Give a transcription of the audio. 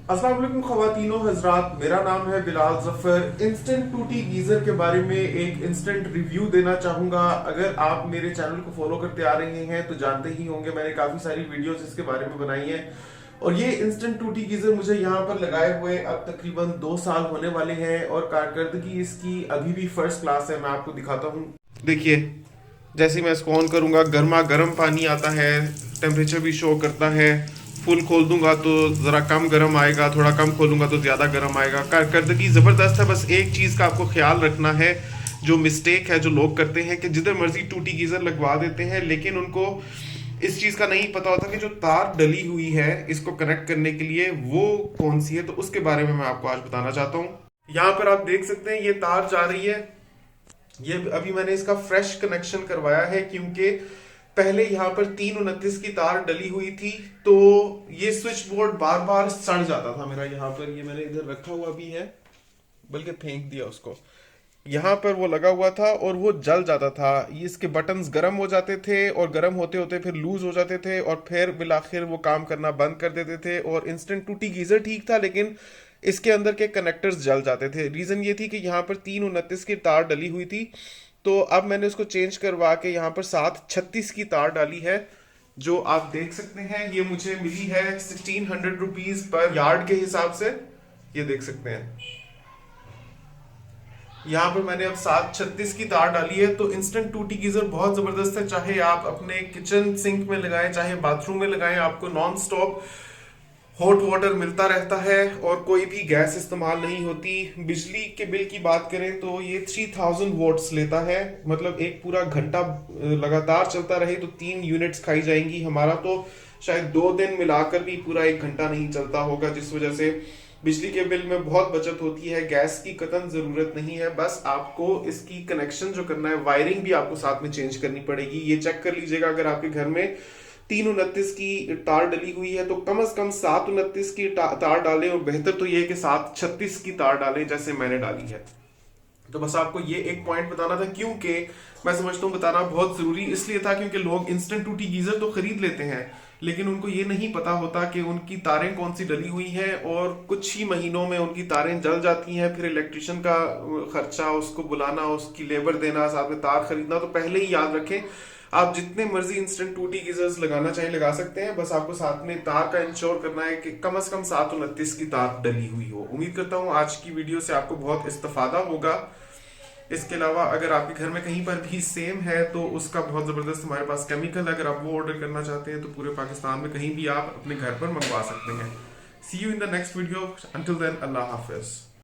अस्सलाम वालेकुम ख़वातीनो हजरात, मेरा नाम है बिलाल जफर। इंस्टेंट टूटी गीजर के बारे में एक इंस्टेंट रिव्यू देना चाहूंगा। अगर आप मेरे चैनल को फॉलो करते आ रहे हैं तो जानते ही होंगे मैंने काफी सारी वीडियोस इसके बारे में बनाई हैं। और ये इंस्टेंट टूटी गीजर मुझे यहाँ पर लगाए हुए अब तकरीबन 2 साल होने वाले हैं और कारकर्दगी इसकी अभी भी फर्स्ट क्लास है। मैं आपको दिखाता हूँ, देखिए। जैसे मैं इसको ऑन करूंगा, गर्मा गर्म पानी आता है, टेम्परेचर भी शो करता है। फुल खोल दूंगा तो ज़रा कम गर्म आएगा, थोड़ा कम खोलूंगा तो ज़्यादा गर्म आएगा। कारकर्दगी ज़बरदस्त है। बस एक चीज़ का आपको ख्याल रखना है, जो मिस्टेक है जो लोग करते हैं कि जिधर मर्जी टूटी गीज़र लगवा देते हैं, लेकिन उनको इस चीज़ का नहीं पता होता कि जो तार डली हुई है इसको कनेक्ट करने के लिए वो कौन सी है। तो उसके बारे में मैं आपको आज बताना चाहता हूँ। यहाँ पर आप देख सकते हैं ये तार जा रही है। ये अभी मैंने इसका फ्रेश कनेक्शन करवाया है क्योंकि पहले यहाँ पर 329 की तार डली हुई थी, तो ये स्विच बोर्ड बार बार सड़ जाता था मेरा। यहाँ पर ये मैंने इधर रखा हुआ भी है, बल्कि फेंक दिया उसको। यहाँ पर वो लगा हुआ था और वो जल जाता था। ये इसके बटन्स गर्म हो जाते थे और गर्म होते होते फिर लूज हो जाते थे और फिर बिलाखिर वो काम करना बंद कर देते थे। और इंस्टेंट टूटी गीजर ठीक था, लेकिन इसके अंदर के कनेक्टर्स जल जाते थे। रीज़न ये थी कि यहाँ पर 329 की तार डली हुई थी, तो अब मैंने उसको चेंज करवा के यहाँ पर 736 की तार डाली है, जो आप देख सकते हैं। ये मुझे मिली है 1600 रुपीज़ पर यार्ड के हिसाब से। ये देख सकते हैं, यहाँ पर मैंने अब 736 की तार डाली है। तो इंस्टेंट टूटी गीजर बहुत जबरदस्त है। चाहे आप अपने किचन सिंक में लगाएं, चाहे बाथरूम में लगाएं, आपको नॉन स्टॉप हॉट वाटर मिलता रहता है और कोई भी गैस इस्तेमाल नहीं होती। बिजली के बिल की बात करें तो ये 3000 वोट्स लेता है, मतलब एक पूरा घंटा लगातार चलता रहे तो 3 यूनिट्स खाई जाएंगी। हमारा तो शायद 2 दिन मिलाकर भी पूरा एक घंटा नहीं चलता होगा, जिस वजह से बिजली के बिल में बहुत बचत होती है। गैस की कतई जरूरत नहीं है। बस आपको इसकी कनेक्शन जो करना है, वायरिंग भी आपको साथ में चेंज करनी पड़ेगी। ये चेक कर लीजिएगा, अगर आपके घर में 329 की तार डली हुई है तो कम से कम 729 की तार डालें, और बेहतर तो ये है कि 736 की तार डालें जैसे मैंने डाली है। तो बस आपको ये एक पॉइंट बताना था, क्योंकि मैं समझता हूँ बताना बहुत जरूरी इसलिए था क्योंकि लोग इंस्टेंट टूटी गीजर तो खरीद लेते हैं, लेकिन उनको ये नहीं पता होता कि उनकी तारें कौन सी डली हुई हैं और कुछ ही महीनों में उनकी तारें जल जाती हैं। फिर इलेक्ट्रिशियन का खर्चा, उसको बुलाना, उसकी लेबर देना, साथ में तार खरीदना। तो पहले ही याद रखें, आप जितने मर्जी इंस्टेंट टूटी गीजर्स लगाना चाहें लगा सकते हैं। बस आपको साथ में तार का इंश्योर करना है कि कम से कम 729 की तार डली हुई हो। उम्मीद करता हूँ आज की वीडियो से आपको बहुत इस्तेफादा होगा। इसके अलावा अगर आपके घर में कहीं पर भी सेम है तो उसका बहुत ज़बरदस्त हमारे पास केमिकल है। अगर आप वो ऑर्डर करना चाहते हैं तो पूरे पाकिस्तान में कहीं भी आप अपने घर पर मंगवा सकते हैं। See you in the next video. Until then, अल्लाह हाफिज।